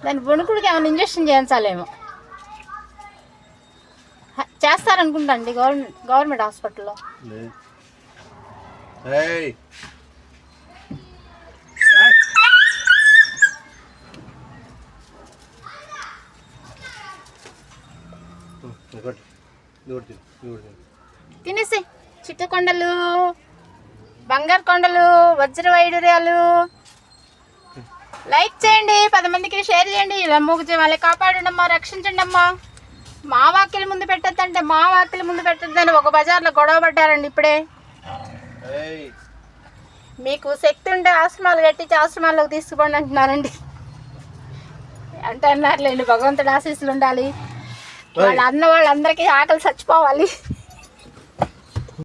దాని వణుకుడికి ఏమైనా ఇంజక్షన్ చేయించాలేమో. చేస్తారనుకుంటా అండి గవర్నమెంట్ హాస్పిటల్లో. తినేసి చిట్టకొండలు, బంగారు కొండలు, వజ్ర వైడూర్యాలు. లైక్ చేయండి, 10 మందికి షేర్ చేయండి. ఇలా మూగుజీ వాళ్ళని కాపాడండి అమ్మా, రక్షించండి అమ్మా. మా వాకిలి ముందు పెట్టద్దంటే మా వాకిలి ముందు పెట్టద్దని ఒక బజార్లో గొడవ పడ్డారండి ఇప్పుడే. మీకు శక్తి ఉంటే ఆశ్రమాలు కట్టించి ఆశ్రమాల్లోకి తీసుకుపోండి అంటున్నారండి. అంటే అన్నారులేండి, భగవంతుడి ఆశీస్సులు ఉండాలి. వాళ్ళు అన్న వాళ్ళందరికీ ఆకలి చచ్చిపోవాలి.